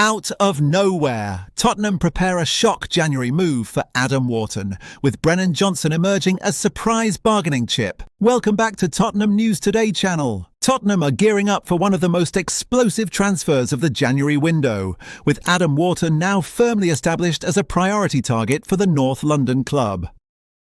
Out of nowhere, Tottenham prepare a shock January move for Adam Wharton, with Brennan Johnson emerging as surprise bargaining chip. Welcome back to Tottenham News Today channel. Tottenham are gearing up for one of the most explosive transfers of the January window, with Adam Wharton now firmly established as a priority target for the North London club.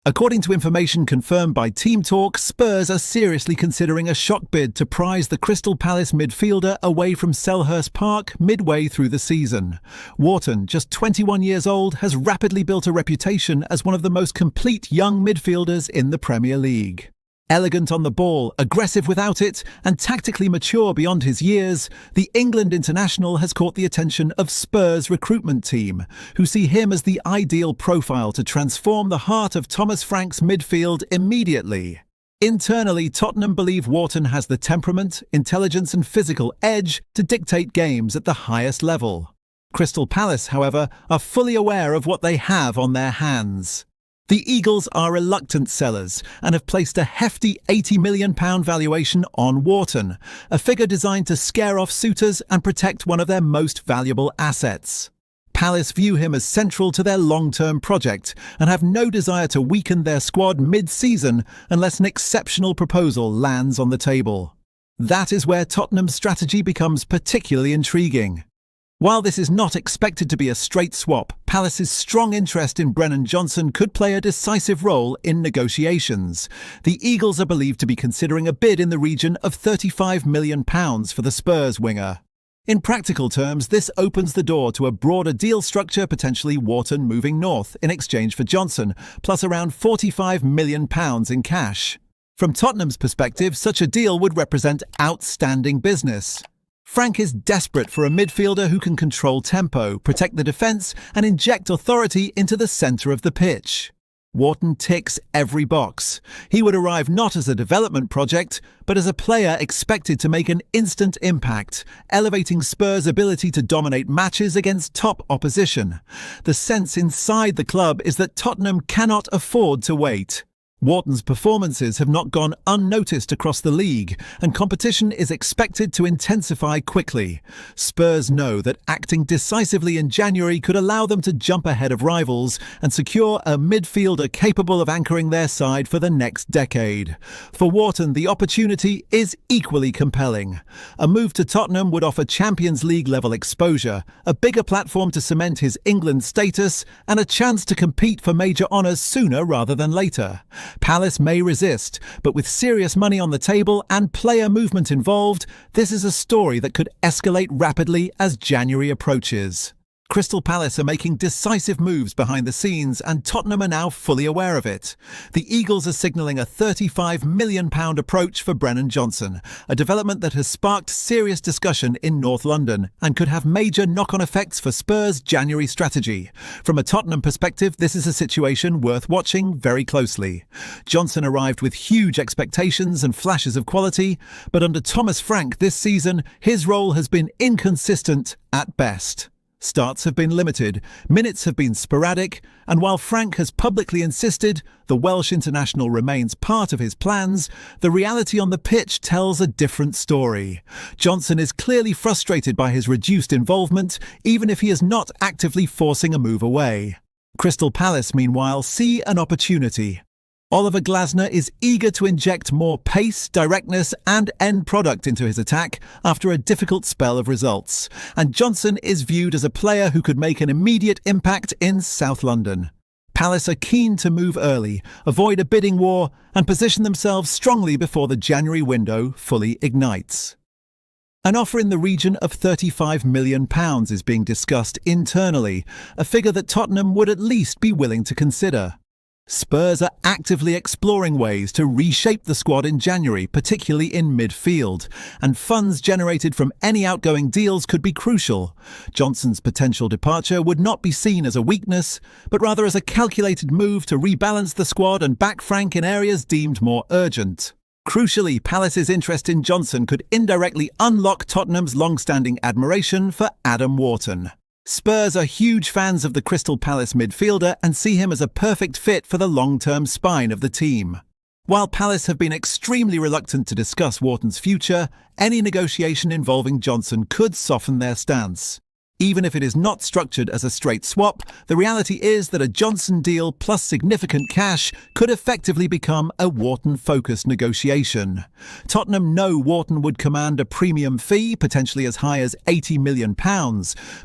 According to information confirmed by TEAMtalk, Spurs are seriously considering a shock bid to prize the Crystal Palace midfielder away from Selhurst Park midway through the season. Wharton, just 21 years old, has rapidly built a reputation as one of the most complete young midfielders in the Premier League. Elegant on the ball, aggressive without it, and tactically mature beyond his years, the England international has caught the attention of Spurs' recruitment team, who see him as the ideal profile to transform the heart of Thomas Frank's midfield immediately. Internally, Tottenham believe Wharton has the temperament, intelligence and physical edge to dictate games at the highest level. Crystal Palace, however, are fully aware of what they have on their hands. The Eagles are reluctant sellers and have placed a hefty £80 million valuation on Wharton, a figure designed to scare off suitors and protect one of their most valuable assets. Palace view him as central to their long-term project and have no desire to weaken their squad mid-season unless an exceptional proposal lands on the table. That is where Tottenham's strategy becomes particularly intriguing. While this is not expected to be a straight swap, Palace's strong interest in Brennan Johnson could play a decisive role in negotiations. The Eagles are believed to be considering a bid in the region of £35 million for the Spurs winger. In practical terms, this opens the door to a broader deal structure, potentially Wharton moving north in exchange for Johnson, plus around £45 million in cash. From Tottenham's perspective, such a deal would represent outstanding business. Frank is desperate for a midfielder who can control tempo, protect the defence and inject authority into the centre of the pitch. Wharton ticks every box. He would arrive not as a development project, but as a player expected to make an instant impact, elevating Spurs' ability to dominate matches against top opposition. The sense inside the club is that Tottenham cannot afford to wait. Wharton's performances have not gone unnoticed across the league, and competition is expected to intensify quickly. Spurs know that acting decisively in January could allow them to jump ahead of rivals and secure a midfielder capable of anchoring their side for the next decade. For Wharton, the opportunity is equally compelling. A move to Tottenham would offer Champions League-level exposure, a bigger platform to cement his England status, and a chance to compete for major honours sooner rather than later. Palace may resist, but with serious money on the table and player movement involved, this is a story that could escalate rapidly as January approaches. Crystal Palace are making decisive moves behind the scenes and Tottenham are now fully aware of it. The Eagles are signalling a £35 million approach for Brennan Johnson, a development that has sparked serious discussion in North London and could have major knock-on effects for Spurs' January strategy. From a Tottenham perspective, this is a situation worth watching very closely. Johnson arrived with huge expectations and flashes of quality, but under Thomas Frank this season, his role has been inconsistent at best. Starts have been limited, minutes have been sporadic, and while Frank has publicly insisted the Welsh international remains part of his plans, the reality on the pitch tells a different story. Johnson is clearly frustrated by his reduced involvement, even if he is not actively forcing a move away. Crystal Palace, meanwhile, see an opportunity. Oliver Glasner is eager to inject more pace, directness and end product into his attack after a difficult spell of results, and Johnson is viewed as a player who could make an immediate impact in South London. Palace are keen to move early, avoid a bidding war and position themselves strongly before the January window fully ignites. An offer in the region of £35 million is being discussed internally, a figure that Tottenham would at least be willing to consider. Spurs are actively exploring ways to reshape the squad in January, particularly in midfield, and funds generated from any outgoing deals could be crucial. Johnson's potential departure would not be seen as a weakness, but rather as a calculated move to rebalance the squad and back Frank in areas deemed more urgent. Crucially, Palace's interest in Johnson could indirectly unlock Tottenham's long-standing admiration for Adam Wharton. Spurs are huge fans of the Crystal Palace midfielder and see him as a perfect fit for the long-term spine of the team. While Palace have been extremely reluctant to discuss Wharton's future, any negotiation involving Johnson could soften their stance. Even if it is not structured as a straight swap, the reality is that a Johnson deal plus significant cash could effectively become a Wharton-focused negotiation. Tottenham know Wharton would command a premium fee, potentially as high as £80 million,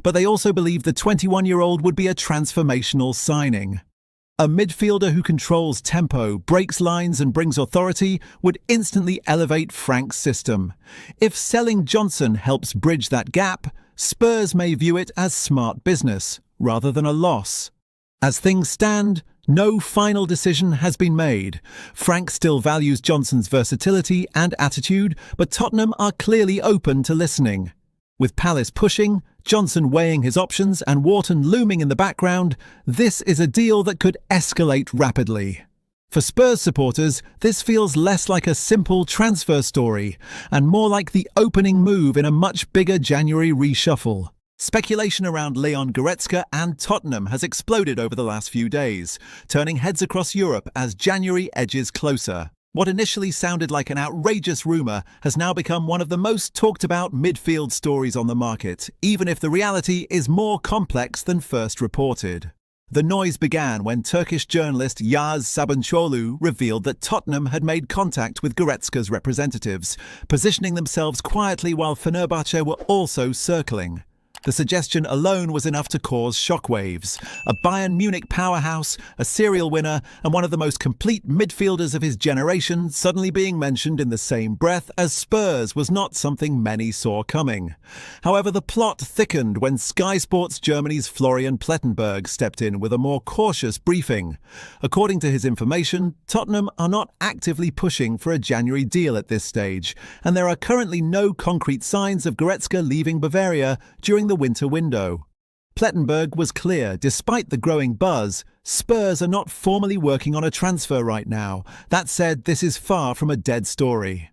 but they also believe the 21-year-old would be a transformational signing. A midfielder who controls tempo, breaks lines and brings authority would instantly elevate Frank's system. If selling Johnson helps bridge that gap, Spurs may view it as smart business, rather than a loss. As things stand, no final decision has been made. Frank still values Johnson's versatility and attitude, but Tottenham are clearly open to listening. With Palace pushing, Johnson weighing his options and Wharton looming in the background, this is a deal that could escalate rapidly. For Spurs supporters, this feels less like a simple transfer story and more like the opening move in a much bigger January reshuffle. Speculation around Leon Goretzka and Tottenham has exploded over the last few days, turning heads across Europe as January edges closer. What initially sounded like an outrageous rumour has now become one of the most talked about midfield stories on the market, even if the reality is more complex than first reported. The noise began when Turkish journalist Yaz Sabuncuoglu revealed that Tottenham had made contact with Goretzka's representatives, positioning themselves quietly while Fenerbahce were also circling. The suggestion alone was enough to cause shockwaves. A Bayern Munich powerhouse, a serial winner, and one of the most complete midfielders of his generation suddenly being mentioned in the same breath as Spurs was not something many saw coming. However, the plot thickened when Sky Sports Germany's Florian Plettenberg stepped in with a more cautious briefing. According to his information, Tottenham are not actively pushing for a January deal at this stage, and there are currently no concrete signs of Goretzka leaving Bavaria during the winter window. Plettenberg was clear, despite the growing buzz, Spurs are not formally working on a transfer right now. That said, this is far from a dead story.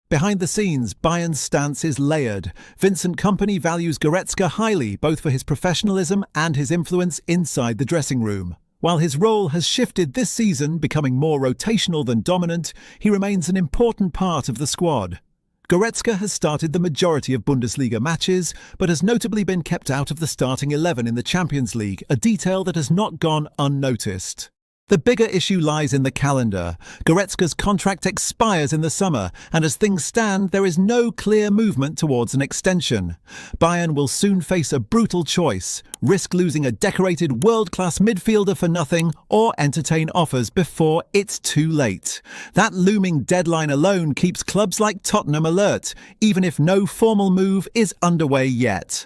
Behind the scenes, Bayern's stance is layered. Vincent Kompany values Goretzka highly, both for his professionalism and his influence inside the dressing room. While his role has shifted this season, becoming more rotational than dominant, he remains an important part of the squad. Goretzka has started the majority of Bundesliga matches, but has notably been kept out of the starting 11 in the Champions League, a detail that has not gone unnoticed. The bigger issue lies in the calendar. Goretzka's contract expires in the summer, and as things stand, there is no clear movement towards an extension. Bayern will soon face a brutal choice: risk losing a decorated world-class midfielder for nothing, or entertain offers before it's too late. That looming deadline alone keeps clubs like Tottenham alert, even if no formal move is underway yet.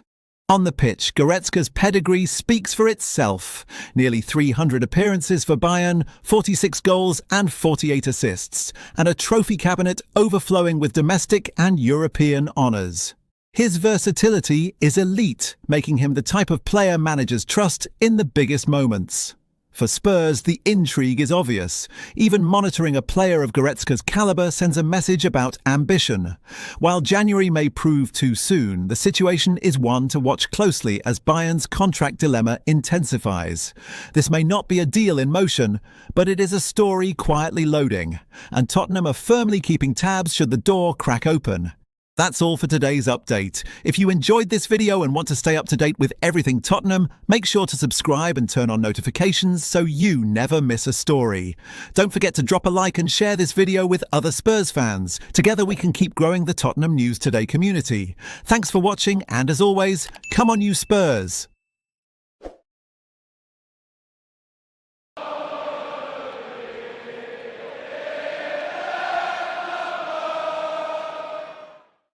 On the pitch, Goretzka's pedigree speaks for itself. Nearly 300 appearances for Bayern, 46 goals and 48 assists, and a trophy cabinet overflowing with domestic and European honours. His versatility is elite, making him the type of player managers trust in the biggest moments. For Spurs, the intrigue is obvious. Even monitoring a player of Goretzka's calibre sends a message about ambition. While January may prove too soon, the situation is one to watch closely as Bayern's contract dilemma intensifies. This may not be a deal in motion, but it is a story quietly loading, and Tottenham are firmly keeping tabs should the door crack open. That's all for today's update. If you enjoyed this video and want to stay up to date with everything Tottenham, make sure to subscribe and turn on notifications so you never miss a story. Don't forget to drop a like and share this video with other Spurs fans. Together we can keep growing the Tottenham News Today community. Thanks for watching, and as always, come on you Spurs!